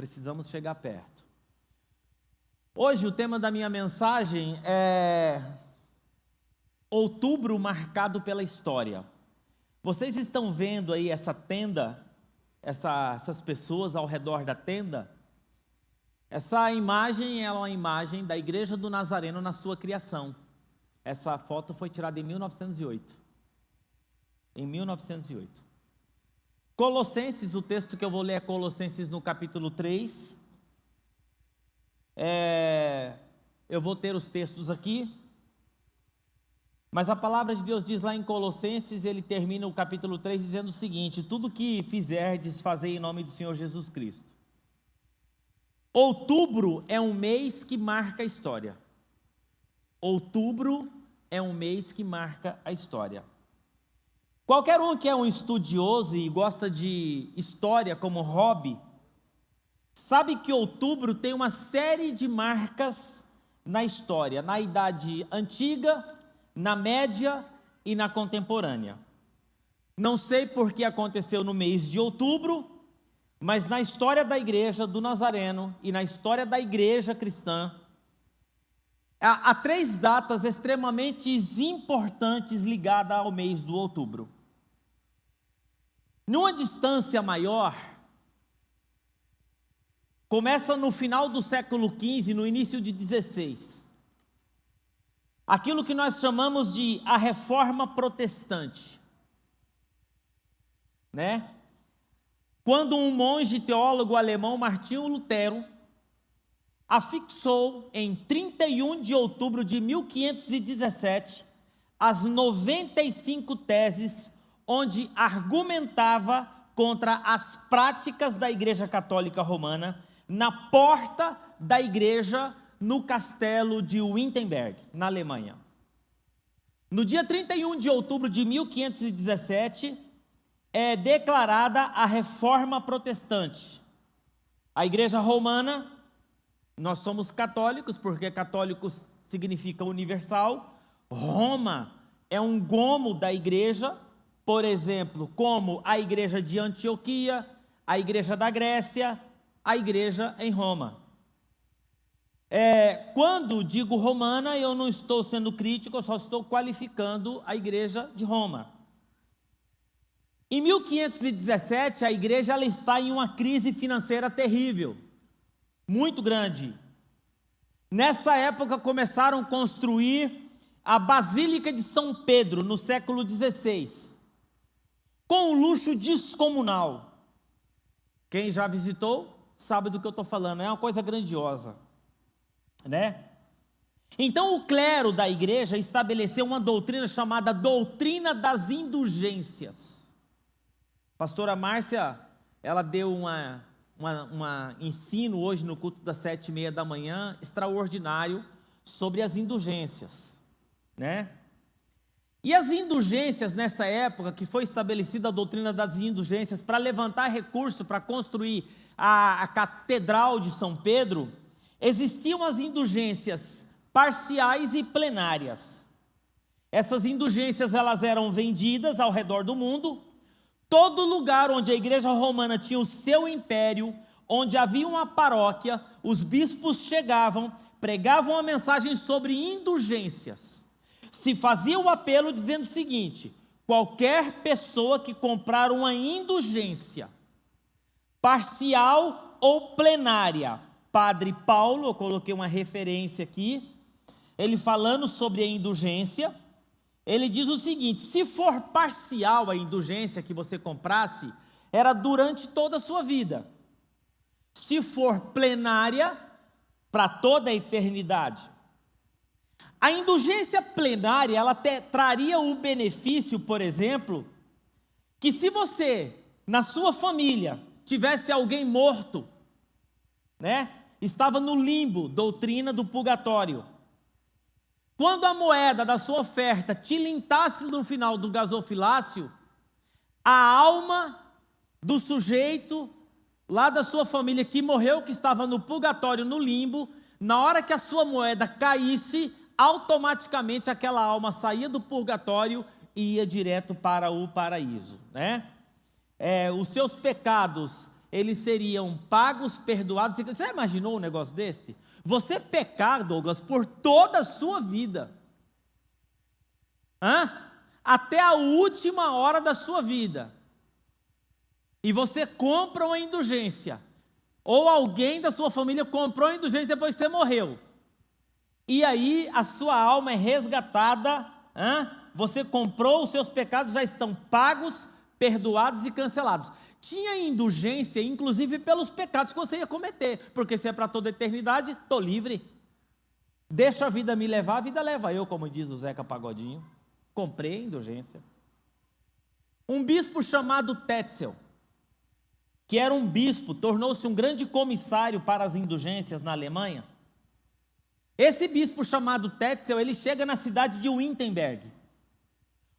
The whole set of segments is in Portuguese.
Precisamos chegar perto. Hoje o tema da minha mensagem é Outubro marcado pela história. Vocês estão vendo aí essa tenda, essas pessoas ao redor da tenda? Essa imagem é uma imagem da Igreja do Nazareno na sua criação. Essa foto foi tirada em 1908. Em 1908. Colossenses, o texto que eu vou ler é Colossenses no capítulo 3. Eu vou ter os textos aqui. Mas a palavra de Deus diz lá em Colossenses, ele termina o capítulo 3 dizendo o seguinte: tudo que fizerdes, fazei em nome do Senhor Jesus Cristo. Outubro é um mês que marca a história. Outubro é um mês que marca a história. Qualquer um que é um estudioso e gosta de história como hobby, sabe que outubro tem uma série de marcas na história, na idade antiga, na média e na contemporânea. Não sei por que aconteceu no mês de outubro, mas na história da Igreja do Nazareno e na história da Igreja cristã, há três datas extremamente importantes ligadas ao mês do outubro. Numa distância maior, começa no final do século XV, no início de XVI. Aquilo que nós chamamos de a Reforma Protestante, né? Quando um monge teólogo alemão, Martinho Lutero, afixou em 31 de outubro de 1517 as 95 teses onde argumentava contra as práticas da Igreja Católica Romana na porta da igreja no castelo de Wittenberg, na Alemanha. No dia 31 de outubro de 1517, é declarada a Reforma Protestante. A Igreja Romana, nós somos católicos, porque católicos significa universal. Roma é um gomo da igreja, por exemplo, como a igreja de Antioquia, a igreja da Grécia, a igreja em Roma. Quando digo romana, eu não estou sendo crítico, eu só estou qualificando a igreja de Roma. Em 1517, a igreja ela está em uma crise financeira terrível, muito grande. Nessa época começaram a construir a Basílica de São Pedro, no século XVI, com um luxo descomunal. Quem já visitou sabe do que eu estou falando, é uma coisa grandiosa, né? Então o clero da igreja estabeleceu uma doutrina chamada doutrina das indulgências. Pastora Márcia, ela deu uma ensino hoje no culto das 7h30 da manhã, extraordinário, sobre as indulgências, né? E as indulgências nessa época, que foi estabelecida a doutrina das indulgências para levantar recurso para construir a Catedral de São Pedro, existiam as indulgências parciais e plenárias. Essas indulgências elas eram vendidas ao redor do mundo. Todo lugar onde a igreja romana tinha o seu império, onde havia uma paróquia, os bispos chegavam, pregavam a mensagem sobre indulgências. Se fazia o apelo dizendo o seguinte: qualquer pessoa que comprar uma indulgência, parcial ou plenária, Padre Paulo, eu coloquei uma referência aqui, ele falando sobre a indulgência, ele diz o seguinte: se for parcial a indulgência que você comprasse, era durante toda a sua vida. Se for plenária, para toda a eternidade. A indulgência plenária, ela traria o benefício, por exemplo, que se você, na sua família, tivesse alguém morto, né? Estava no limbo, doutrina do purgatório. Quando a moeda da sua oferta tilintasse no final do gasofilácio, a alma do sujeito lá da sua família que morreu, que estava no purgatório, no limbo, na hora que a sua moeda caísse, automaticamente aquela alma saía do purgatório e ia direto para o paraíso, né? Os seus pecados eles seriam pagos, perdoados. Você já imaginou um negócio desse? Você pecar, Douglas, por toda a sua vida. Até a última hora da sua vida. E você compra uma indulgência. Ou alguém da sua família comprou a indulgência depois que você morreu. E aí a sua alma é resgatada. Você comprou, os seus pecados já estão pagos, perdoados e cancelados. Tinha indulgência, inclusive, pelos pecados que você ia cometer. Porque se é para toda a eternidade, estou livre. Deixa a vida me levar, a vida leva eu, como diz o Zeca Pagodinho. Comprei a indulgência. Um bispo chamado Tetzel, que era um bispo, tornou-se um grande comissário para as indulgências na Alemanha. Esse bispo chamado Tetzel, ele chega na cidade de Wittenberg,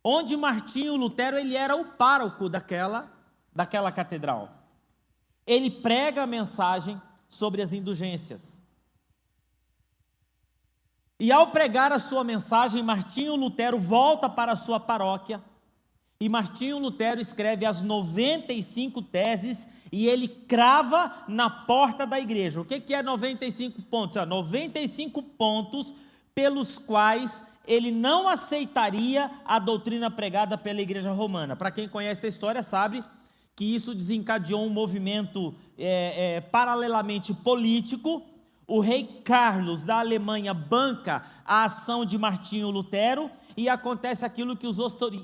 onde Martinho Lutero ele era o pároco daquela catedral. Ele prega a mensagem sobre as indulgências. E ao pregar a sua mensagem, Martinho Lutero volta para a sua paróquia, e Martinho Lutero escreve as 95 teses, e ele crava na porta da igreja. O que é 95 pontos? 95 pontos pelos quais ele não aceitaria a doutrina pregada pela igreja romana. Para quem conhece a história sabe que isso desencadeou um movimento paralelamente político. O rei Carlos da Alemanha banca a ação de Martinho Lutero e acontece aquilo que os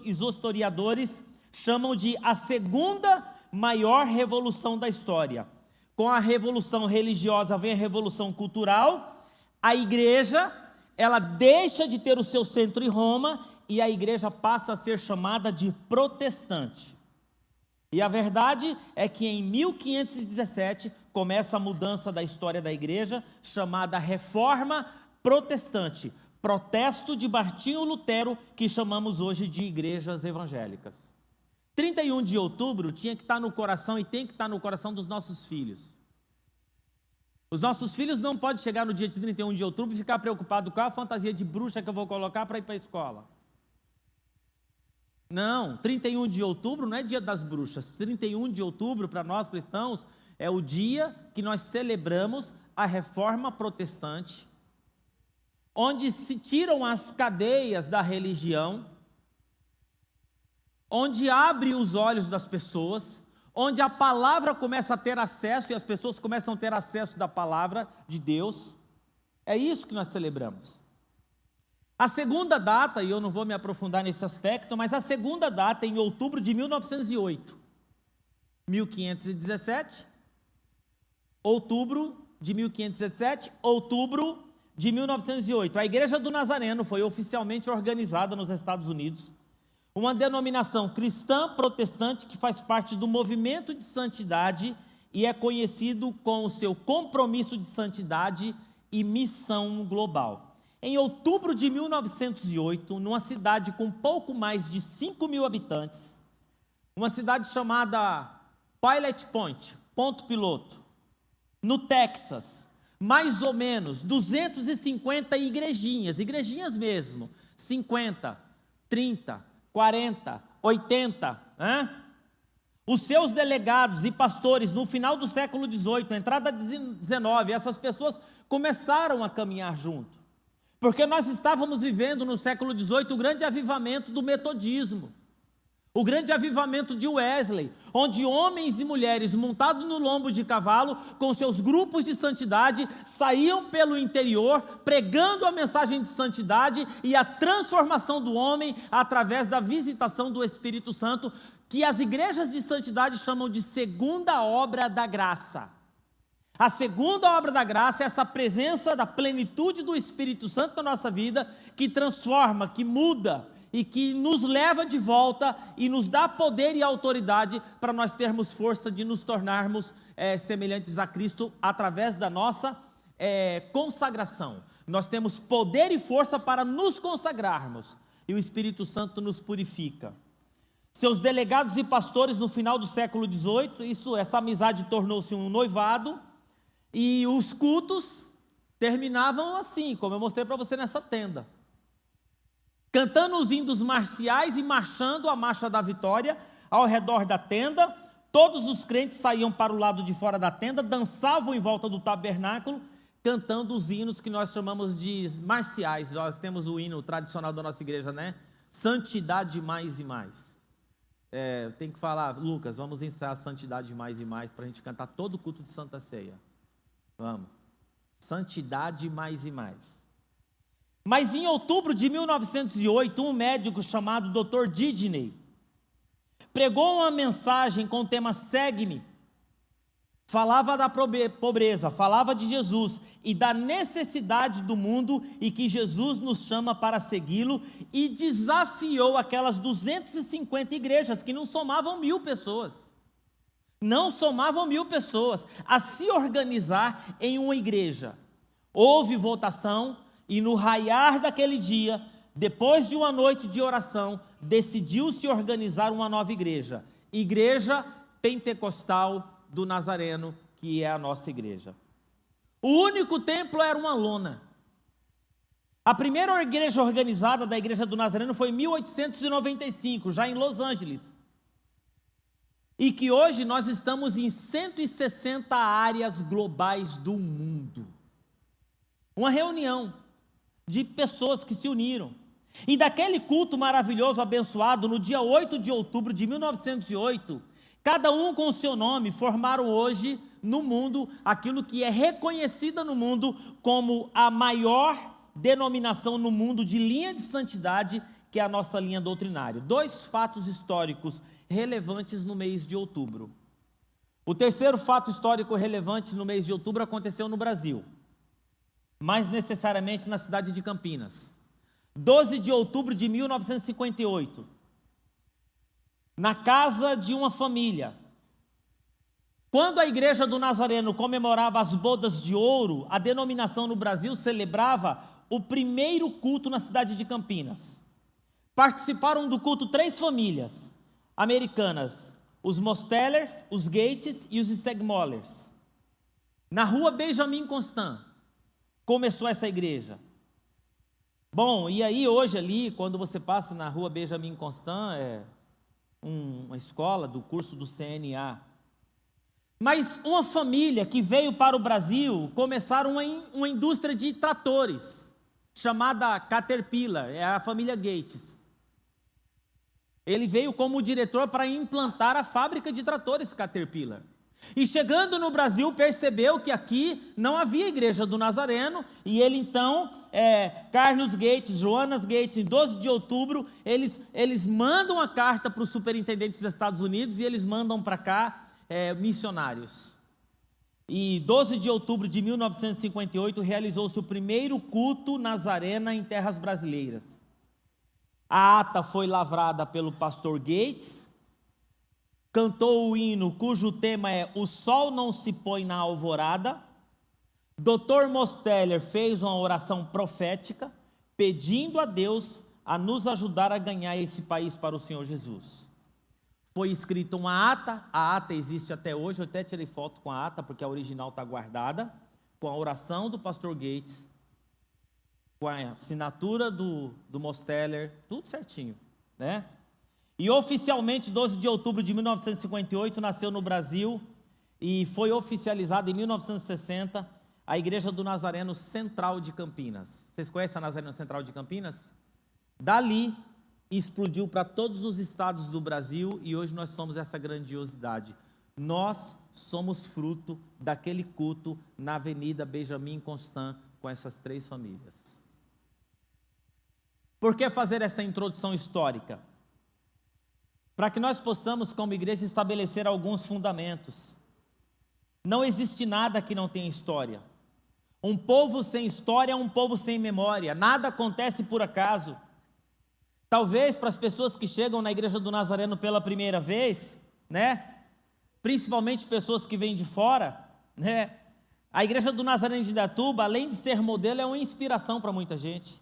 historiadores chamam de a segunda maior revolução da história. Com a revolução religiosa vem a revolução cultural. A igreja, ela deixa de ter o seu centro em Roma e a igreja passa a ser chamada de protestante. E a verdade é que em 1517 começa a mudança da história da igreja, chamada Reforma Protestante, protesto de Martinho Lutero, que chamamos hoje de igrejas evangélicas. 31 de outubro tinha que estar no coração e tem que estar no coração dos nossos filhos. Os nossos filhos não podem chegar no dia de 31 de outubro e ficar preocupados com a fantasia de bruxa que eu vou colocar para ir para a escola. Não, 31 de outubro não é dia das bruxas. 31 de outubro, para nós cristãos, é o dia que nós celebramos a Reforma Protestante, onde se tiram as cadeias da religião, onde abre os olhos das pessoas, onde a palavra começa a ter acesso e as pessoas começam a ter acesso da palavra de Deus. É isso que nós celebramos. A segunda data, e eu não vou me aprofundar nesse aspecto, mas a segunda data é em outubro de 1908. 1517, outubro de 1517, outubro de 1908. A Igreja do Nazareno foi oficialmente organizada nos Estados Unidos, uma denominação cristã protestante que faz parte do movimento de santidade e é conhecido com o seu compromisso de santidade e missão global. Em outubro de 1908, numa cidade com pouco mais de 5 mil habitantes, uma cidade chamada Pilot Point, Ponto Piloto, no Texas, mais ou menos 250 igrejinhas mesmo, 50, 30, 40, 80, Os seus delegados e pastores, no final do século XVIII, entrada XIX, essas pessoas começaram a caminhar junto. Porque nós estávamos vivendo no século XVIII o grande avivamento do metodismo, o grande avivamento de Wesley, onde homens e mulheres montados no lombo de cavalo, com seus grupos de santidade, saíam pelo interior, pregando a mensagem de santidade e a transformação do homem através da visitação do Espírito Santo, que as igrejas de santidade chamam de segunda obra da graça. A segunda obra da graça é essa presença da plenitude do Espírito Santo na nossa vida, que transforma, que muda e que nos leva de volta e nos dá poder e autoridade para nós termos força de nos tornarmos semelhantes a Cristo através da nossa consagração. Nós temos poder e força para nos consagrarmos e o Espírito Santo nos purifica. Seus delegados e pastores no final do século XVIII, essa amizade tornou-se um noivado. E os cultos terminavam assim, como eu mostrei para você nessa tenda. Cantando os hinos marciais e marchando a marcha da vitória ao redor da tenda, todos os crentes saíam para o lado de fora da tenda, dançavam em volta do tabernáculo, cantando os hinos que nós chamamos de marciais. Nós temos o hino tradicional da nossa igreja, né? Santidade mais e mais. Tem que falar, Lucas, vamos ensinar a santidade mais e mais, para a gente cantar todo o culto de Santa Ceia. Vamos. Santidade mais e mais. Mas em outubro de 1908, um médico chamado Dr. Didney pregou uma mensagem com o tema Segue-me. Falava da pobreza, falava de Jesus e da necessidade do mundo e que Jesus nos chama para segui-lo, e desafiou aquelas 250 igrejas que não somavam 1.000 pessoas. Não somavam 1.000 pessoas a se organizar em uma igreja. Houve votação e no raiar daquele dia, depois de uma noite de oração, decidiu-se organizar uma nova igreja. Igreja Pentecostal do Nazareno, que é a nossa igreja. O único templo era uma lona. A primeira igreja organizada da igreja do Nazareno foi em 1895, já em Los Angeles. E que hoje nós estamos em 160 áreas globais do mundo. Uma reunião de pessoas que se uniram. E daquele culto maravilhoso, abençoado, no dia 8 de outubro de 1908, cada um com o seu nome, formaram hoje no mundo aquilo que é reconhecida no mundo como a maior denominação no mundo de linha de santidade, que é a nossa linha doutrinária. 2 fatos históricos relevantes no mês de outubro. O terceiro fato histórico relevante no mês de outubro aconteceu no Brasil, mais necessariamente na cidade de Campinas. 12 de outubro de 1958, na casa de uma família. Quando a igreja do Nazareno comemorava as bodas de ouro, a denominação no Brasil celebrava o primeiro culto na cidade de Campinas. Participaram do culto 3 famílias americanas, os Mostellers, os Gates e os Stegmollers. Na rua Benjamin Constant começou essa igreja. Bom, e aí hoje ali, quando você passa na rua Benjamin Constant, uma escola do curso do CNA. Mas uma família que veio para o Brasil, começaram uma indústria de tratores, chamada Caterpillar, é a família Gates. Ele veio como diretor para implantar a fábrica de tratores Caterpillar. E chegando no Brasil, percebeu que aqui não havia igreja do Nazareno, e ele então, Carlos Gates, Jonas Gates, em 12 de outubro, eles mandam a carta para os superintendentes dos Estados Unidos, e eles mandam para cá missionários. E 12 de outubro de 1958, realizou-se o primeiro culto nazarena em terras brasileiras. A ata foi lavrada pelo pastor Gates, cantou o hino cujo tema é O Sol Não Se Põe na Alvorada. Dr. Mosteller fez uma oração profética, pedindo a Deus a nos ajudar a ganhar esse país para o Senhor Jesus. Foi escrita uma ata, a ata existe até hoje, eu até tirei foto com a ata, porque a original está guardada, com a oração do pastor Gates, com a assinatura do Mosteller, tudo certinho, né? E oficialmente, 12 de outubro de 1958, nasceu no Brasil e foi oficializada em 1960 a Igreja do Nazareno Central de Campinas. Vocês conhecem a Nazareno Central de Campinas? Dali explodiu para todos os estados do Brasil e hoje nós somos essa grandiosidade. Nós somos fruto daquele culto na Avenida Benjamin Constant com essas 3 famílias. Por que fazer essa introdução histórica? Para que nós possamos, como igreja, estabelecer alguns fundamentos. Não existe nada que não tenha história. Um povo sem história é um povo sem memória. Nada acontece por acaso. Talvez para as pessoas que chegam na igreja do Nazareno pela primeira vez, né? Principalmente pessoas que vêm de fora, né? A igreja do Nazareno de Indaiatuba, além de ser modelo, é uma inspiração para muita gente.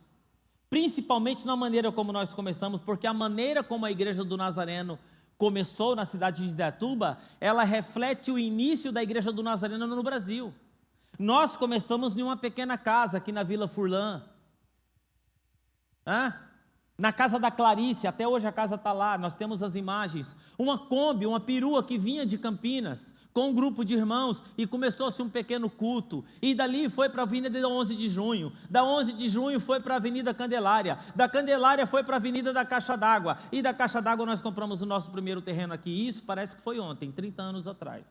Principalmente na maneira como nós começamos, porque a maneira como a igreja do Nazareno começou na cidade de Indaiatuba, ela reflete o início da igreja do Nazareno no Brasil. Nós começamos em uma pequena casa aqui na Vila Furlan. Na casa da Clarice, até hoje a casa está lá, nós temos as imagens. Uma Kombi, uma perua que vinha de Campinas, com um grupo de irmãos, e começou-se um pequeno culto. E dali foi para a Avenida 11 de Junho. Da 11 de Junho foi para a Avenida Candelária. Da Candelária foi para a Avenida da Caixa d'Água. E da Caixa d'Água nós compramos o nosso primeiro terreno aqui. Isso parece que foi ontem, 30 anos atrás.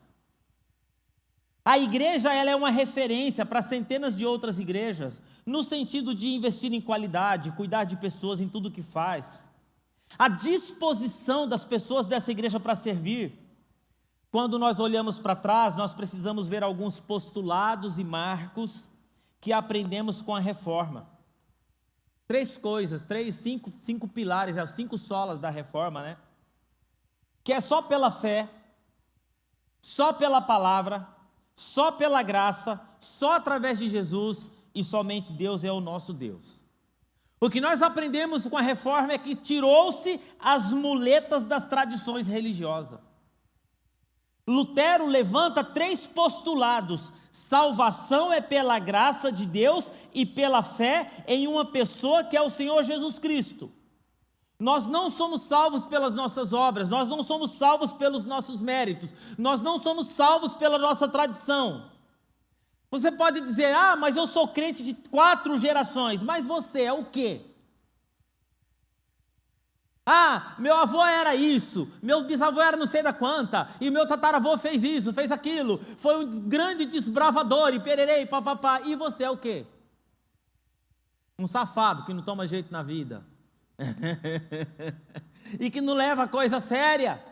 A igreja, ela é uma referência para centenas de outras igrejas, no sentido de investir em qualidade, cuidar de pessoas em tudo que faz. A disposição das pessoas dessa igreja para servir. Quando nós olhamos para trás, nós precisamos ver alguns postulados e marcos que aprendemos com a reforma. 3 coisas, 5 pilares, as 5 solas da reforma, né? Que é só pela fé, só pela palavra, só pela graça, só através de Jesus, e somente Deus é o nosso Deus. O que nós aprendemos com a reforma é que tirou-se as muletas das tradições religiosas. Lutero levanta 3 postulados: salvação é pela graça de Deus e pela fé em uma pessoa que é o Senhor Jesus Cristo. Nós não somos salvos pelas nossas obras, nós não somos salvos pelos nossos méritos, nós não somos salvos pela nossa tradição. Você pode dizer, mas eu sou crente de 4 gerações, mas você é o quê? Meu avô era isso, meu bisavô era não sei da quanta, e meu tataravô fez isso, fez aquilo, foi um grande desbravador, e pererei, papapá, e você é o quê? Um safado que não toma jeito na vida. E que não leva a coisa séria.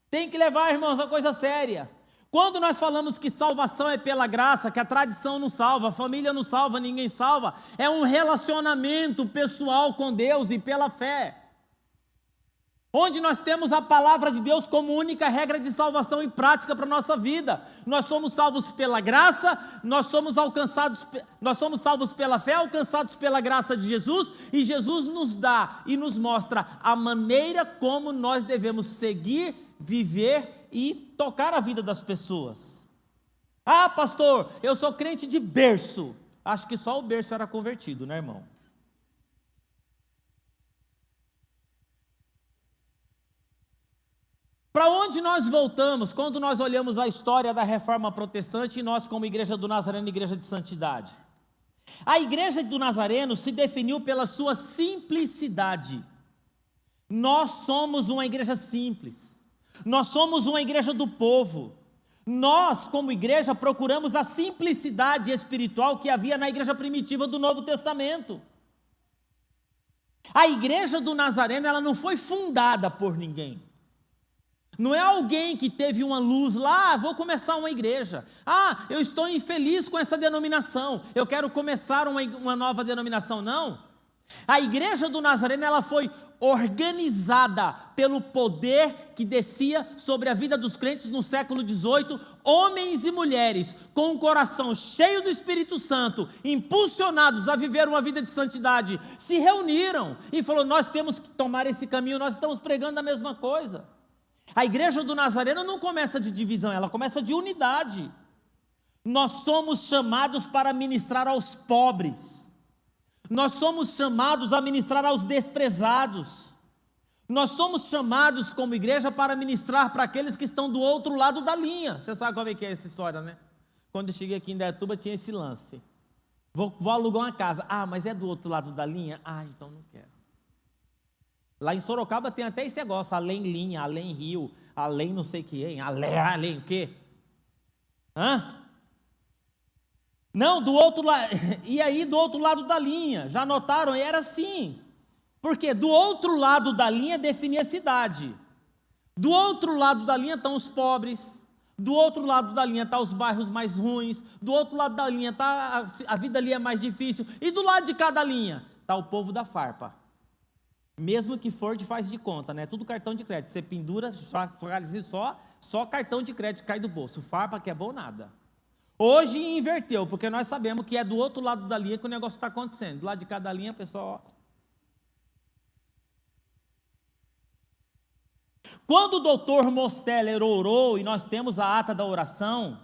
Tem que levar, irmãos, a coisa séria. Quando nós falamos que salvação é pela graça, que a tradição não salva, a família não salva, ninguém salva, é um relacionamento pessoal com Deus e pela fé, onde nós temos a palavra de Deus como única regra de salvação e prática para a nossa vida. Nós somos salvos pela graça, nós somos salvos pela fé, alcançados pela graça de Jesus, e Jesus nos dá e nos mostra a maneira como nós devemos seguir, viver e tocar a vida das pessoas. Pastor, eu sou crente de berço. Acho que só o berço era convertido, né, irmão? Para onde nós voltamos quando nós olhamos a história da reforma protestante e nós como igreja do Nazareno, igreja de santidade? A igreja do Nazareno se definiu pela sua simplicidade. Nós somos uma igreja simples. Nós somos uma igreja do povo. Nós, como igreja, procuramos a simplicidade espiritual que havia na igreja primitiva do Novo Testamento. A igreja do Nazareno, ela não foi fundada por ninguém. Não é alguém que teve uma luz lá, vou começar uma igreja. Eu estou infeliz com essa denominação, eu quero começar uma nova denominação. Não. A igreja do Nazareno, ela foi organizada pelo poder que descia sobre a vida dos crentes no século XVIII, homens e mulheres com um coração cheio do Espírito Santo, impulsionados a viver uma vida de santidade, se reuniram e falaram, nós temos que tomar esse caminho, nós estamos pregando a mesma coisa. A igreja do Nazareno não começa de divisão, ela começa de unidade. Nós somos chamados para ministrar aos pobres. Nós somos chamados a ministrar aos desprezados. Nós somos chamados como igreja para ministrar para aqueles que estão do outro lado da linha. Você sabe qual é que é essa história, né? Quando eu cheguei aqui em Indaiatuba tinha esse lance. Vou alugar uma casa. Mas é do outro lado da linha? Então não quero. Lá em Sorocaba tem até esse negócio, além linha, além rio, além não sei o que, além o quê? Não, do outro lado, e aí do outro lado da linha, já notaram? E era assim, porque do outro lado da linha definia a cidade, do outro lado da linha estão os pobres, do outro lado da linha estão os bairros mais ruins, do outro lado da linha a vida ali é mais difícil, e do lado de cada linha está o povo da farpa. Mesmo que for de faz de conta, né? Tudo cartão de crédito. Você pendura, só cartão de crédito cai do bolso. Farpa que é bom nada. Hoje inverteu, porque nós sabemos que é do outro lado da linha que o negócio está acontecendo. Do lado de cada linha, pessoal. Quando o doutor Mosteller orou, e nós temos a ata da oração,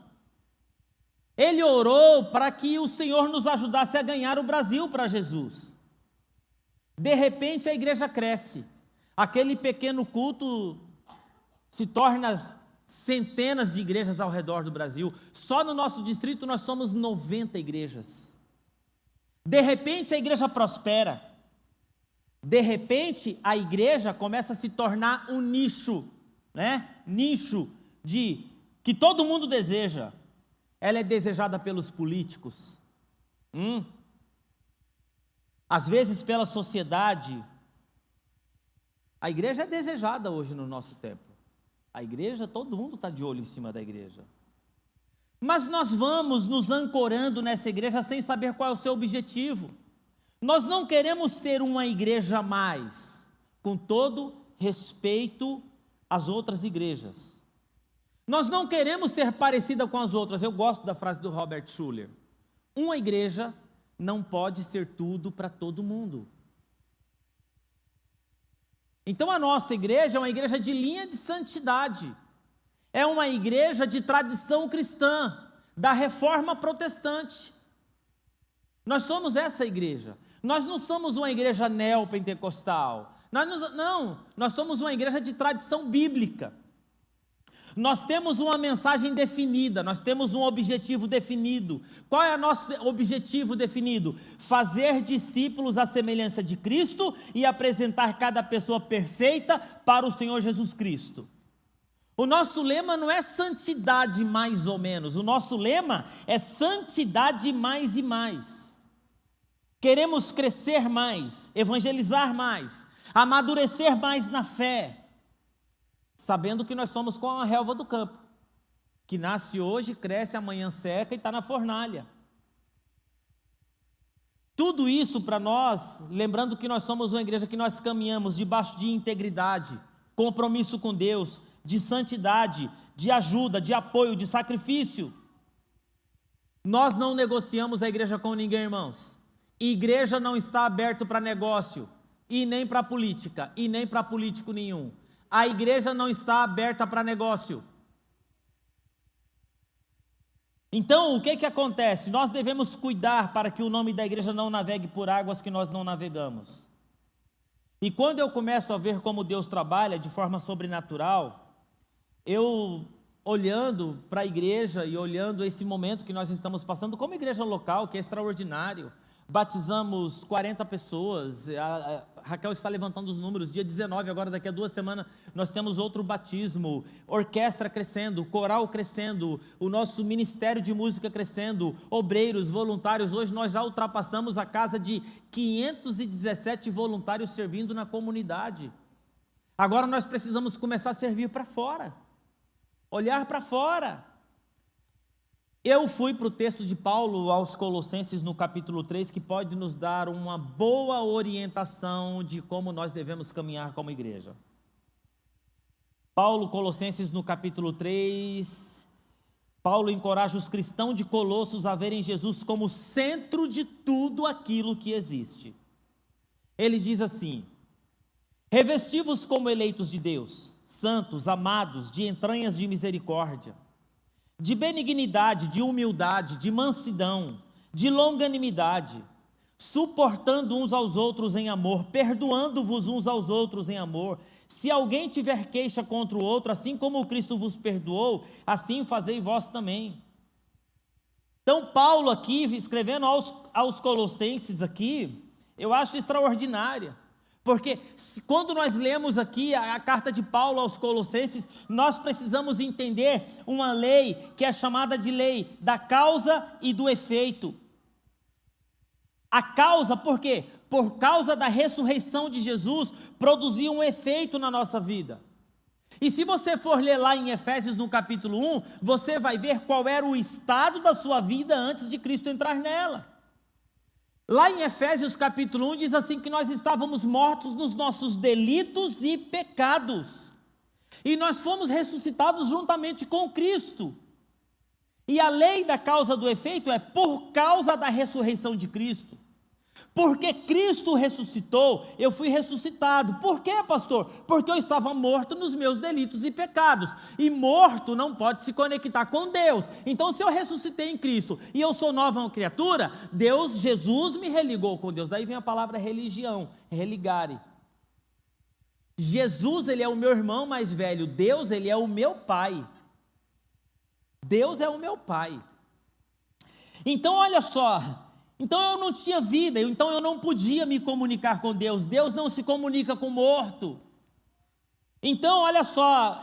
ele orou para que o Senhor nos ajudasse a ganhar o Brasil para Jesus. De repente a igreja cresce. Aquele pequeno culto se torna centenas de igrejas ao redor do Brasil. Só no nosso distrito nós somos 90 igrejas. De repente a igreja prospera. De repente a igreja começa a se tornar um nicho, né? Nicho de que todo mundo deseja. Ela é desejada pelos políticos. Às vezes pela sociedade. A igreja é desejada hoje no nosso tempo. A igreja, todo mundo está de olho em cima da igreja. Mas nós vamos nos ancorando nessa igreja sem saber qual é o seu objetivo. Nós não queremos ser uma igreja a mais, com todo respeito às outras igrejas. Nós não queremos ser parecida com as outras. Eu gosto da frase do Robert Schuller. Uma igreja não pode ser tudo para todo mundo. Então a nossa igreja é uma igreja de linha de santidade. É uma igreja de tradição cristã, da reforma protestante. Nós somos essa igreja. Nós não somos uma igreja neopentecostal. Nós somos uma igreja de tradição bíblica. Nós temos uma mensagem definida, nós temos um objetivo definido. Qual é o nosso objetivo definido? Fazer discípulos à semelhança de Cristo e apresentar cada pessoa perfeita para o Senhor Jesus Cristo. O nosso lema não é santidade mais ou menos, o nosso lema é santidade mais e mais. Queremos crescer mais, evangelizar mais, amadurecer mais na fé, sabendo que nós somos como a relva do campo, que nasce hoje, cresce, amanhã seca e está na fornalha. Tudo isso para nós, lembrando que nós somos uma igreja que nós caminhamos debaixo de integridade, compromisso com Deus, de santidade, de ajuda, de apoio, de sacrifício. Nós não negociamos a igreja com ninguém, irmãos. Igreja não está aberta para negócio, e nem para política, e nem para político nenhum. A igreja não está aberta para negócio. Então, o que acontece? Nós devemos cuidar para que o nome da igreja não navegue por águas que nós não navegamos. E quando eu começo a ver como Deus trabalha de forma sobrenatural, eu olhando para a igreja e olhando esse momento que nós estamos passando como igreja local, que é extraordinário, batizamos 40 pessoas, a Raquel está levantando os números, dia 19, agora daqui a 2 semanas, nós temos outro batismo, orquestra crescendo, coral crescendo, o nosso ministério de música crescendo, obreiros, voluntários, hoje nós já ultrapassamos a casa de 517 voluntários servindo na comunidade. Agora nós precisamos começar a servir para fora, olhar para fora. Eu fui para o texto de Paulo aos Colossenses no capítulo 3, que pode nos dar uma boa orientação de como nós devemos caminhar como igreja. Paulo, Colossenses no capítulo 3, Paulo encoraja os cristãos de Colossos a verem Jesus como centro de tudo aquilo que existe. Ele diz assim: revesti-vos como eleitos de Deus, santos, amados, de entranhas de misericórdia, de benignidade, de humildade, de mansidão, de longanimidade, suportando uns aos outros em amor, perdoando-vos uns aos outros em amor. Se alguém tiver queixa contra o outro, assim como o Cristo vos perdoou, assim fazei vós também. Então Paulo aqui, escrevendo aos Colossenses aqui, eu acho extraordinária. Porque quando nós lemos aqui a carta de Paulo aos Colossenses, nós precisamos entender uma lei que é chamada de lei da causa e do efeito. A causa, por quê? Por causa da ressurreição de Jesus, produziu um efeito na nossa vida. E se você for ler lá em Efésios no capítulo 1, você vai ver qual era o estado da sua vida antes de Cristo entrar nela. Lá em Efésios capítulo 1 diz assim que nós estávamos mortos nos nossos delitos e pecados. E nós fomos ressuscitados juntamente com Cristo. E a lei da causa do efeito é por causa da ressurreição de Cristo. Porque Cristo ressuscitou, eu fui ressuscitado. Por quê, pastor? Porque eu estava morto nos meus delitos e pecados. E morto não pode se conectar com Deus. Então, se eu ressuscitei em Cristo e eu sou nova criatura, Jesus me religou com Deus. Daí vem a palavra religião, religare. Jesus, ele é o meu irmão mais velho. Deus, ele é o meu pai. Deus é o meu pai. Então, olha só. Então eu não tinha vida, então eu não podia me comunicar com Deus. Deus não se comunica com morto. Então, olha só,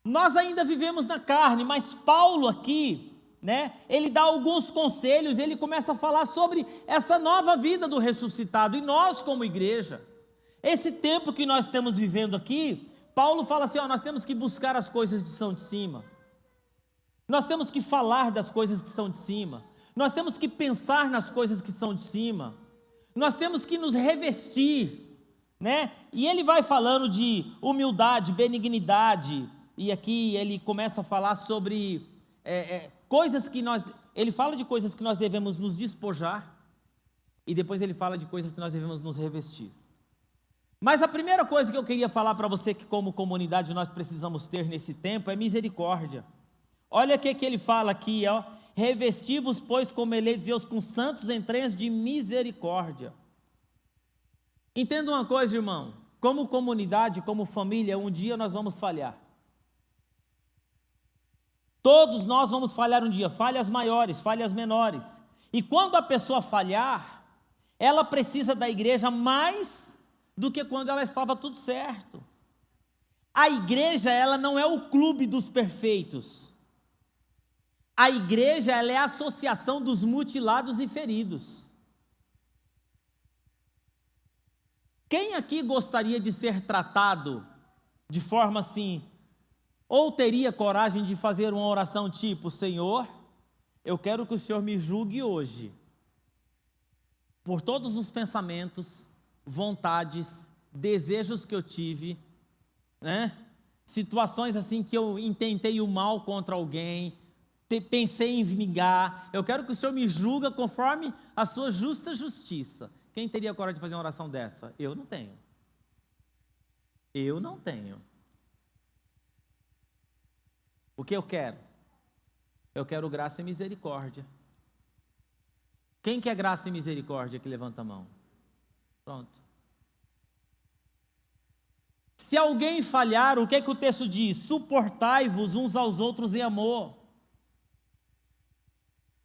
nós ainda vivemos na carne, mas Paulo aqui, né, ele dá alguns conselhos, ele começa a falar sobre essa nova vida do ressuscitado. E nós, como igreja, esse tempo que nós estamos vivendo aqui, Paulo fala assim, nós temos que buscar as coisas que são de cima. Nós temos que falar das coisas que são de cima. Nós temos que pensar nas coisas que são de cima. Nós temos que nos revestir, né? E ele vai falando de humildade, benignidade. E aqui ele começa a falar sobre coisas que nós... Ele fala de coisas que nós devemos nos despojar. E depois ele fala de coisas que nós devemos nos revestir. Mas a primeira coisa que eu queria falar para você, que como comunidade nós precisamos ter nesse tempo, é misericórdia. Olha o que ele fala aqui, revesti-vos, pois, como eleitos de Deus, com santos entranhas de misericórdia. Entenda uma coisa, irmão, como comunidade, como família, um dia nós vamos falhar. Todos nós vamos falhar um dia, falhas maiores, falhas menores. E quando a pessoa falhar, ela precisa da igreja mais do que quando ela estava tudo certo. A igreja, ela não é o clube dos perfeitos. A igreja, ela é a associação dos mutilados e feridos. Quem aqui gostaria de ser tratado de forma assim, ou teria coragem de fazer uma oração tipo, Senhor, eu quero que o Senhor me julgue hoje, por todos os pensamentos, vontades, desejos que eu tive, né? Situações assim que eu intentei o mal contra alguém, pensei em vingar, eu quero que o Senhor me julgue conforme a sua justa justiça. Quem teria coragem de fazer uma oração dessa? Eu não tenho. Eu não tenho. O que eu quero? Eu quero graça e misericórdia. Quem quer graça e misericórdia que levanta a mão? Pronto. Se alguém falhar, o que é que o texto diz? Suportai-vos uns aos outros em amor.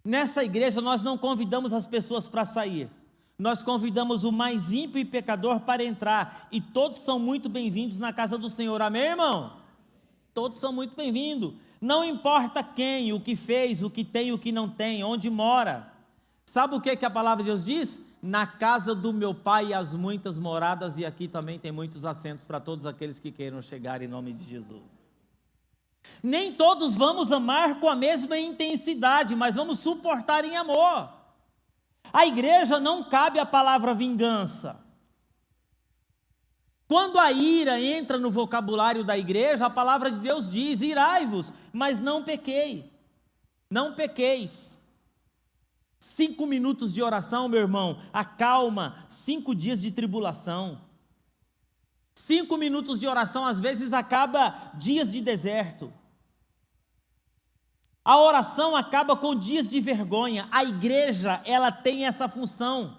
Nessa igreja nós não convidamos as pessoas para sair, nós convidamos o mais ímpio e pecador para entrar, e todos são muito bem-vindos na casa do Senhor, amém, irmão? Todos são muito bem-vindos, não importa quem, o que fez, o que tem, o que não tem, onde mora. Sabe o que a palavra de Deus diz? Na casa do meu pai as muitas moradas, e aqui também tem muitos assentos para todos aqueles que queiram chegar em nome de Jesus. Nem todos vamos amar com a mesma intensidade, mas vamos suportar em amor. A igreja não cabe a palavra vingança. Quando a ira entra no vocabulário da igreja, a palavra de Deus diz, irai-vos, mas não pequei. Não pequeis. 5 minutos de oração, meu irmão, acalma 5 dias de tribulação. 5 minutos de oração, às vezes, acaba dias de deserto. A oração acaba com dias de vergonha. A igreja, ela tem essa função.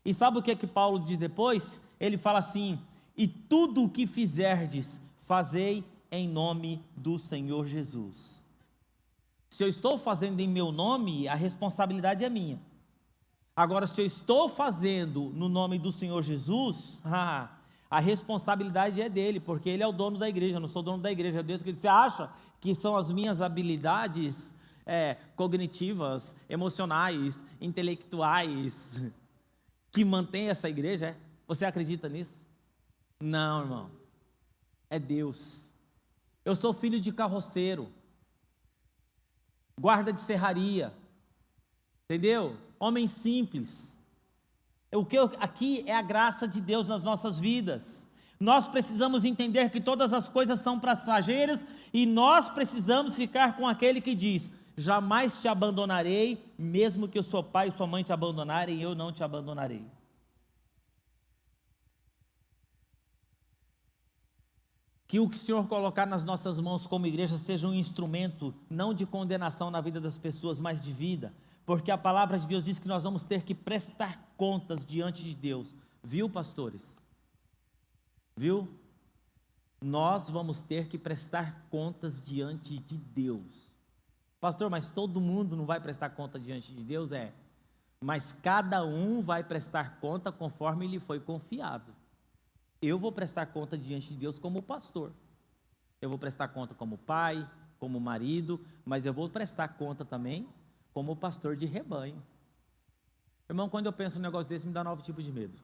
E sabe o que Paulo diz depois? Ele fala assim, e tudo o que fizerdes, fazei em nome do Senhor Jesus. Se eu estou fazendo em meu nome, a responsabilidade é minha. Agora, se eu estou fazendo no nome do Senhor Jesus, a responsabilidade é dele, porque ele é o dono da igreja, eu não sou dono da igreja, é Deus que você acha que são as minhas habilidades cognitivas, emocionais, intelectuais, que mantêm essa igreja? Você acredita nisso? Não, irmão, é Deus. Eu sou filho de carroceiro, guarda de serraria, entendeu? Homem simples. Aqui é a graça de Deus nas nossas vidas. Nós precisamos entender que todas as coisas são passageiras e nós precisamos ficar com aquele que diz, jamais te abandonarei, mesmo que o seu pai e sua mãe te abandonarem, eu não te abandonarei. Que o que o Senhor colocar nas nossas mãos como igreja seja um instrumento, não de condenação na vida das pessoas, mas de vida, porque a palavra de Deus diz que nós vamos ter que prestar contas diante de Deus, viu, pastores? Viu? Nós vamos ter que prestar contas diante de Deus. Pastor, mas todo mundo não vai prestar conta diante de Deus? Mas cada um vai prestar conta conforme lhe foi confiado. Eu vou prestar conta diante de Deus como pastor. Eu vou prestar conta como pai, como marido, mas eu vou prestar conta também como pastor de rebanho. Irmão, quando eu penso num negócio desse, me dá novo tipo de medo.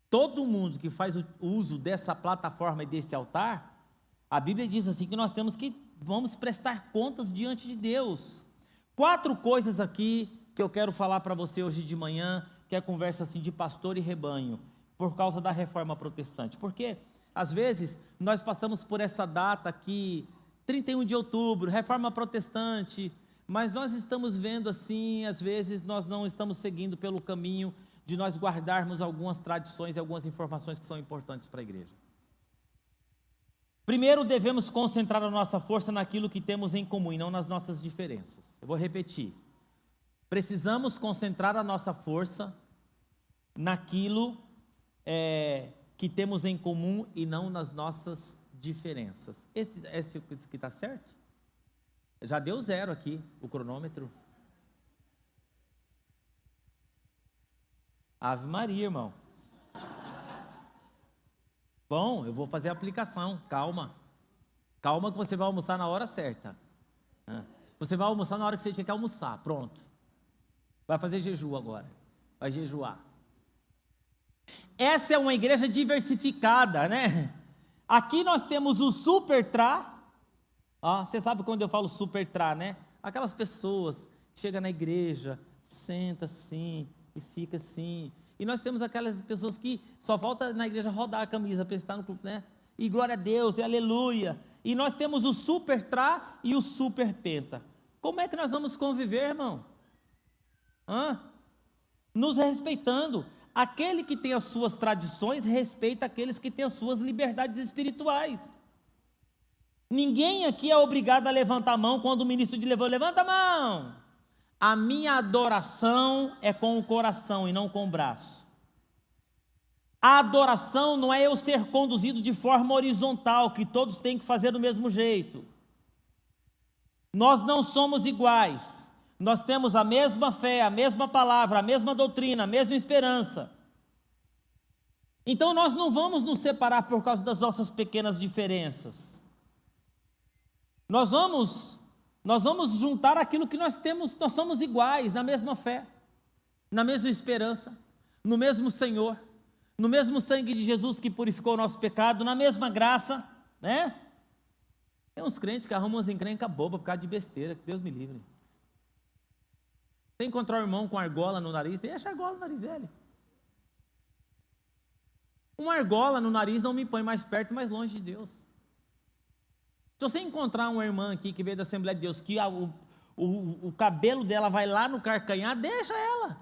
Todo mundo que faz o uso dessa plataforma e desse altar, a Bíblia diz assim que nós vamos prestar contas diante de Deus. 4 coisas aqui que eu quero falar para você hoje de manhã, que é conversa assim de pastor e rebanho, por causa da reforma protestante. Porque, às vezes, nós passamos por essa data aqui, 31 de outubro, reforma protestante, mas nós estamos vendo assim, às vezes nós não estamos seguindo pelo caminho de nós guardarmos algumas tradições e algumas informações que são importantes para a igreja. Primeiro, devemos concentrar a nossa força naquilo que temos em comum e não nas nossas diferenças. Eu vou repetir. Precisamos concentrar a nossa força naquilo que temos em comum e não nas nossas diferenças. Esse que está certo? Já deu 0 aqui, o cronômetro. Ave Maria, irmão. Bom, eu vou fazer a aplicação, calma. Calma que você vai almoçar na hora certa. Você vai almoçar na hora que você tinha que almoçar, pronto. Vai fazer jejum agora, vai jejuar. Essa é uma igreja diversificada, né? Aqui nós temos o super-tra. Você sabe quando eu falo super-tra, né? Aquelas pessoas que chegam na igreja, senta assim e fica assim. E nós temos aquelas pessoas que só falta na igreja rodar a camisa para estar no clube, né? E glória a Deus, e aleluia. E nós temos o super-tra e o super-penta. Como é que nós vamos conviver, irmão? Nos respeitando. Aquele que tem as suas tradições respeita aqueles que têm as suas liberdades espirituais. Ninguém aqui é obrigado a levantar a mão quando o ministro de louvor levanta a mão. A minha adoração é com o coração e não com o braço. A adoração não é eu ser conduzido de forma horizontal, que todos têm que fazer do mesmo jeito. Nós não somos iguais. Nós temos a mesma fé, a mesma palavra, a mesma doutrina, a mesma esperança. Então nós não vamos nos separar por causa das nossas pequenas diferenças. Nós vamos juntar aquilo que nós temos, nós somos iguais, na mesma fé, na mesma esperança, no mesmo Senhor, no mesmo sangue de Jesus que purificou o nosso pecado, na mesma graça, né? Tem uns crentes que arrumam umas encrencas bobas por causa de besteira, que Deus me livre. Você encontrar um irmão com argola no nariz, deixa a argola no nariz dele. Uma argola no nariz não me põe mais perto e mais longe de Deus. Se você encontrar uma irmã aqui que veio da Assembleia de Deus, que o cabelo dela vai lá no carcanhar, deixa ela.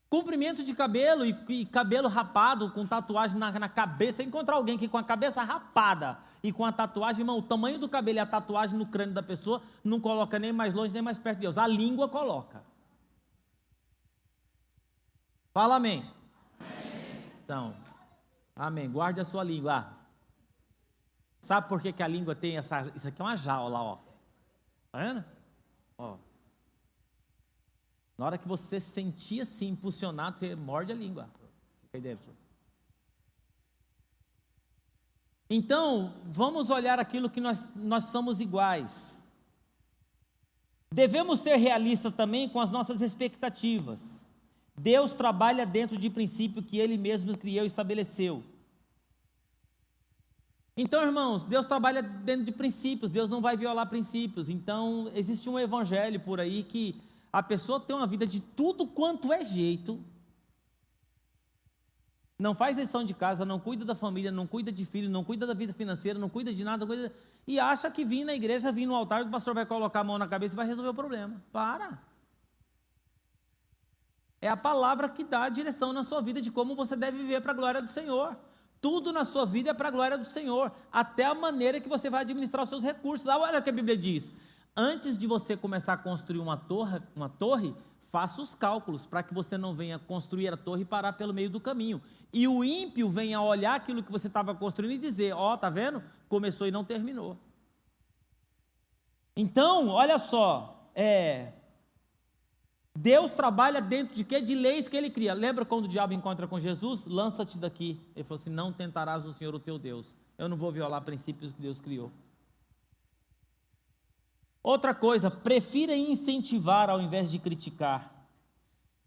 Comprimento de cabelo e cabelo rapado, com tatuagem na cabeça. Encontrar alguém que com a cabeça rapada e com a tatuagem, irmão, o tamanho do cabelo e a tatuagem no crânio da pessoa, não coloca nem mais longe nem mais perto de Deus. A língua coloca. Fala amém. Amém. Então, amém. Guarde a sua língua. Sabe por que a língua tem essa... Isso aqui é uma jaula, ó. Tá vendo? Ó. Na hora que você se sentir assim, impulsionado, você morde a língua. Fica aí dentro. Então, vamos olhar aquilo que nós somos iguais. Devemos ser realistas também com as nossas expectativas. Deus trabalha dentro de princípio que Ele mesmo criou e estabeleceu. Então, irmãos, Deus trabalha dentro de princípios, Deus não vai violar princípios. Então, existe um evangelho por aí que a pessoa tem uma vida de tudo quanto é jeito, não faz lição de casa, não cuida da família, não cuida de filho, não cuida da vida financeira, não cuida de nada, e acha que vir na igreja, vir no altar, o pastor vai colocar a mão na cabeça e vai resolver o problema. Para! É a palavra que dá a direção na sua vida de como você deve viver para a glória do Senhor. Tudo na sua vida é para a glória do Senhor, até a maneira que você vai administrar os seus recursos. Olha o que a Bíblia diz: antes de você começar a construir uma torre, faça os cálculos para que você não venha construir a torre e parar pelo meio do caminho. E o ímpio venha olhar aquilo que você estava construindo e dizer: ó, tá vendo? Começou e não terminou. Então, olha só, Deus trabalha dentro de quê? De leis que Ele cria. Lembra quando o diabo encontra com Jesus? Lança-te daqui. Ele falou assim: não tentarás o Senhor o teu Deus. Eu não vou violar princípios que Deus criou. Outra coisa, prefira incentivar ao invés de criticar.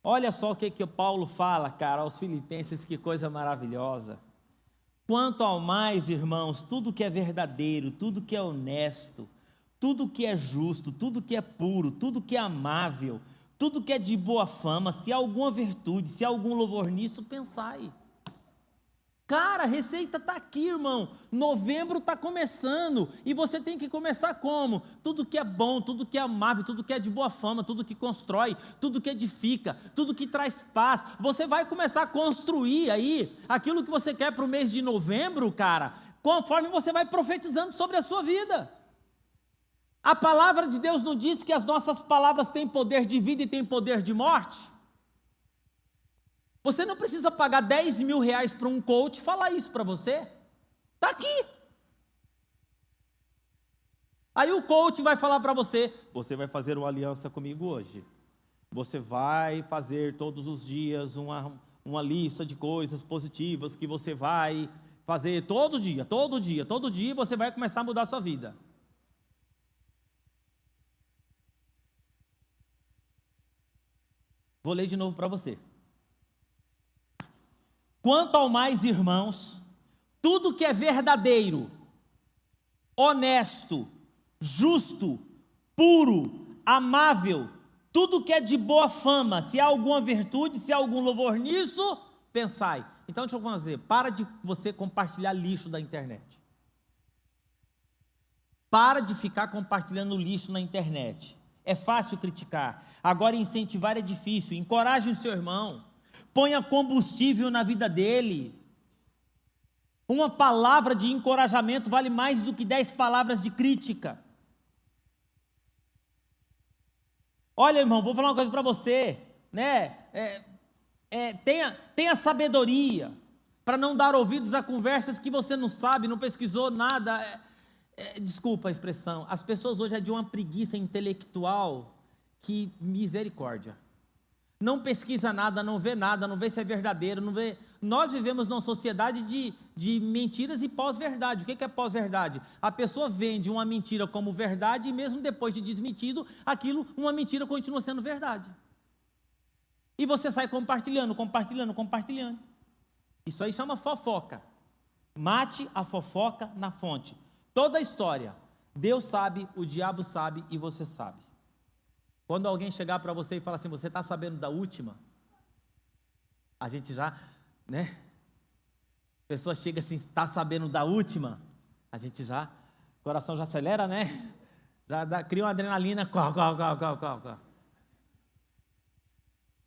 Olha só o que Paulo fala, cara, aos Filipenses, que coisa maravilhosa. Quanto ao mais, irmãos, tudo que é verdadeiro, tudo que é honesto, tudo que é justo, tudo que é puro, tudo que é amável, tudo que é de boa fama, se há alguma virtude, se há algum louvor nisso, pensai. Cara, a receita está aqui, irmão. Novembro está começando e você tem que começar como? Tudo que é bom, tudo que é amável, tudo que é de boa fama, tudo que constrói, tudo que edifica, tudo que traz paz. Você vai começar a construir aí aquilo que você quer para o mês de novembro, cara, conforme você vai profetizando sobre a sua vida. A palavra de Deus não diz que as nossas palavras têm poder de vida e têm poder de morte? Você não precisa pagar 10 mil reais para um coach falar isso para você. Está aqui. Aí o coach vai falar para você: você vai fazer uma aliança comigo hoje. Você vai fazer todos os dias uma lista de coisas positivas que você vai fazer todo dia você vai começar a mudar a sua vida. Vou ler de novo para você. Quanto ao mais, irmãos, tudo que é verdadeiro, honesto, justo, puro, amável, tudo que é de boa fama, se há alguma virtude, se há algum louvor nisso, pensai. Então deixa eu dizer, para de você compartilhar lixo da internet. Para de ficar compartilhando lixo na internet. É fácil criticar, agora incentivar é difícil. Encoraje o seu irmão. Ponha combustível na vida dele. Uma palavra de encorajamento vale mais do que 10 palavras de crítica. Olha, irmão, vou falar uma coisa para você, né? Tenha sabedoria para não dar ouvidos a conversas que você não sabe, não pesquisou nada. Desculpa a expressão, as pessoas hoje é de uma preguiça intelectual que misericórdia. Não pesquisa nada, não vê se é verdadeiro, não vê. Nós vivemos numa sociedade de mentiras e pós-verdade. O que é pós-verdade? A pessoa vende uma mentira como verdade e mesmo depois de desmentido, uma mentira continua sendo verdade. E você sai compartilhando. Isso aí chama fofoca. Mate a fofoca na fonte. Toda a história, Deus sabe, o diabo sabe e você sabe. Quando alguém chegar para você e falar assim: você está sabendo da última? A gente já, né? A pessoa chega assim: está sabendo da última? A gente já, o coração já acelera, né? Cria uma adrenalina. O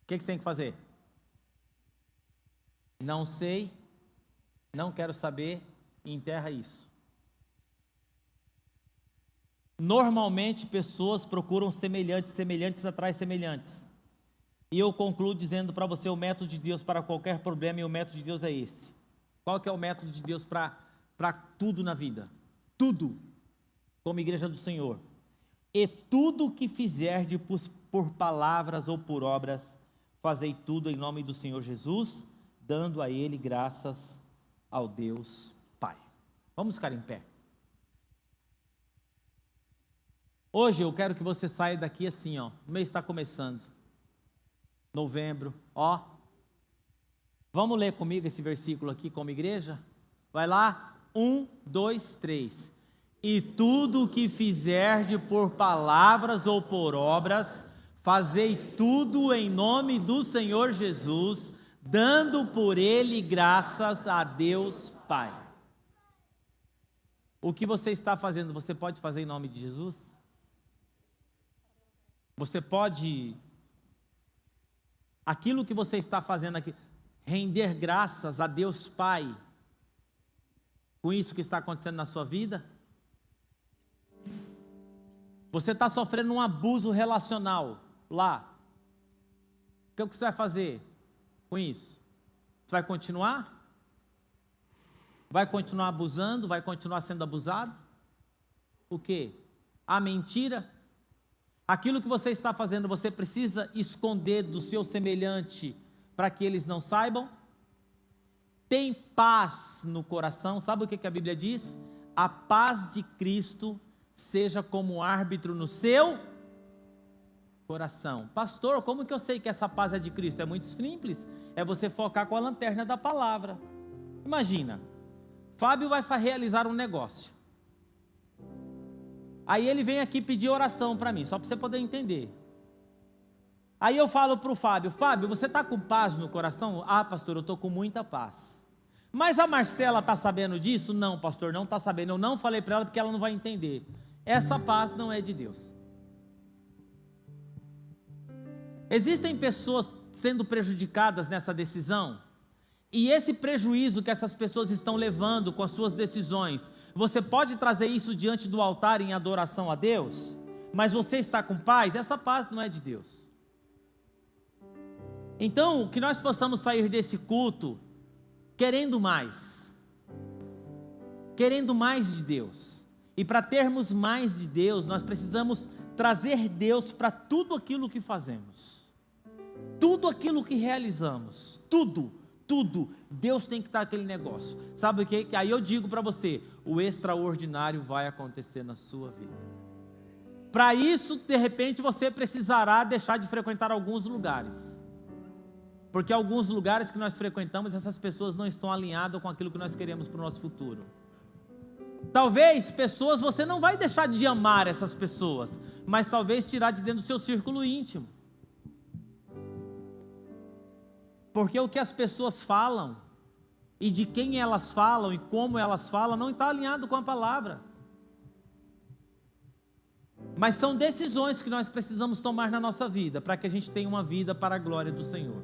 que você tem que fazer? Não sei, não quero saber, e enterra isso. Normalmente pessoas procuram semelhantes atrás semelhantes. E eu concluo dizendo para você o método de Deus para qualquer problema, e o método de Deus é esse. Qual que é o método de Deus para tudo na vida? Tudo, como igreja do Senhor. E tudo que fizerdes por palavras ou por obras, fazei tudo em nome do Senhor Jesus, dando a Ele graças ao Deus Pai. Vamos ficar em pé. Hoje eu quero que você saia daqui assim, ó. O mês está começando. Novembro, ó. Vamos ler comigo esse versículo aqui como igreja? Vai lá. 1, 2, 3. E tudo o que fizerdes por palavras ou por obras, fazei tudo em nome do Senhor Jesus, dando por ele graças a Deus Pai. O que você está fazendo, você pode fazer em nome de Jesus? Você pode, aquilo que você está fazendo aqui, render graças a Deus Pai, com isso que está acontecendo na sua vida? Você está sofrendo um abuso relacional lá. O que você vai fazer com isso? Você vai continuar? Vai continuar abusando? Vai continuar sendo abusado? O quê? A mentira? Aquilo que você está fazendo, você precisa esconder do seu semelhante para que eles não saibam? Tem paz no coração. Sabe o que a Bíblia diz? A paz de Cristo seja como árbitro no seu coração. Pastor, como que eu sei que essa paz é de Cristo? É muito simples, é você focar com a lanterna da palavra. Imagina, Fábio vai realizar um negócio, aí ele vem aqui pedir oração para mim, só para você poder entender. Aí eu falo para o Fábio, Fábio, você está com paz no coração? Ah, pastor, eu estou com muita paz. Mas a Marcela está sabendo disso? Não, pastor, não está sabendo, eu não falei para ela porque ela não vai entender. Essa paz não é de Deus. Existem pessoas sendo prejudicadas nessa decisão, e esse prejuízo que essas pessoas estão levando com as suas decisões, você pode trazer isso diante do altar em adoração a Deus, mas você está com paz? Essa paz não é de Deus. Então, que nós possamos sair desse culto querendo mais de Deus. E para termos mais de Deus, nós precisamos trazer Deus para tudo aquilo que fazemos, tudo aquilo que realizamos, tudo, Deus tem que estar naquele negócio. Sabe o que? Aí eu digo para você, o extraordinário vai acontecer na sua vida. Para isso, de repente, você precisará deixar de frequentar alguns lugares, porque alguns lugares que nós frequentamos, essas pessoas não estão alinhadas com aquilo que nós queremos para o nosso futuro. Talvez pessoas, você não vai deixar de amar essas pessoas, mas talvez tirar de dentro do seu círculo íntimo. Porque o que as pessoas falam, e de quem elas falam, e como elas falam, não está alinhado com a palavra. Mas são decisões que nós precisamos tomar na nossa vida, para que a gente tenha uma vida para a glória do Senhor.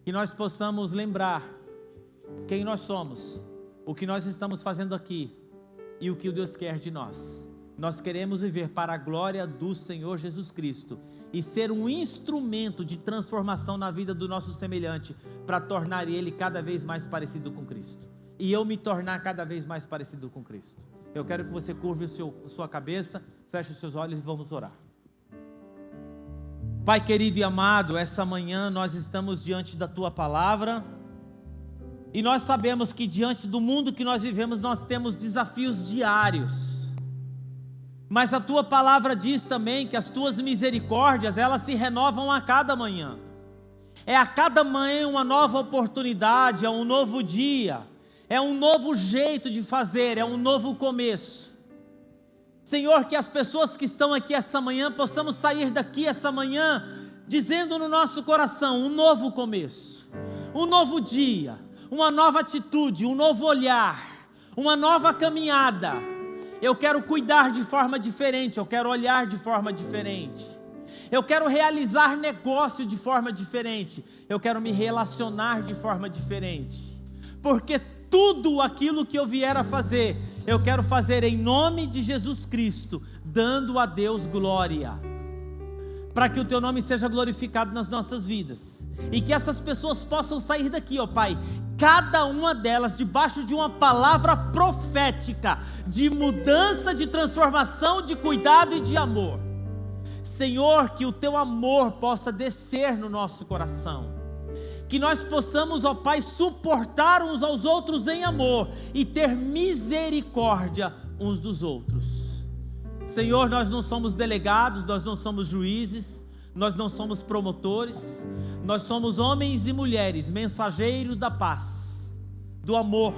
Que nós possamos lembrar quem nós somos, o que nós estamos fazendo aqui e o que o Deus quer de nós. Nós queremos viver para a glória do Senhor Jesus Cristo e ser um instrumento de transformação na vida do nosso semelhante, para tornar ele cada vez mais parecido com Cristo e eu me tornar cada vez mais parecido com Cristo. Eu quero que você curve sua cabeça, feche os seus olhos e vamos orar. Pai querido e amado, essa manhã nós estamos diante da Tua Palavra, e nós sabemos que diante do mundo que nós vivemos, nós temos desafios diários, mas a Tua Palavra diz também que as Tuas misericórdias, elas se renovam a cada manhã. É a cada manhã uma nova oportunidade, é um novo dia, é um novo jeito de fazer, é um novo começo. Senhor, que as pessoas que estão aqui essa manhã, possamos sair daqui essa manhã, dizendo no nosso coração, um novo começo, um novo dia, uma nova atitude, um novo olhar, uma nova caminhada. Eu quero cuidar de forma diferente, eu quero olhar de forma diferente, eu quero realizar negócio de forma diferente, eu quero me relacionar de forma diferente, porque tudo aquilo que eu vier a fazer, eu quero fazer em nome de Jesus Cristo, dando a Deus glória, para que o Teu nome seja glorificado nas nossas vidas, e que essas pessoas possam sair daqui, ó Pai, cada uma delas debaixo de uma palavra profética, de mudança, de transformação, de cuidado e de amor. Senhor, que o Teu amor possa descer no nosso coração, que nós possamos, ó Pai, suportar uns aos outros em amor e ter misericórdia uns dos outros. Senhor, nós não somos delegados, nós não somos juízes, nós não somos promotores, nós somos homens e mulheres, mensageiros da paz, do amor,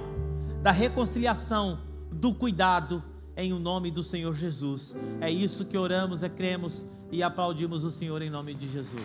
da reconciliação, do cuidado, em o nome do Senhor Jesus. É isso que oramos, cremos e aplaudimos o Senhor em nome de Jesus.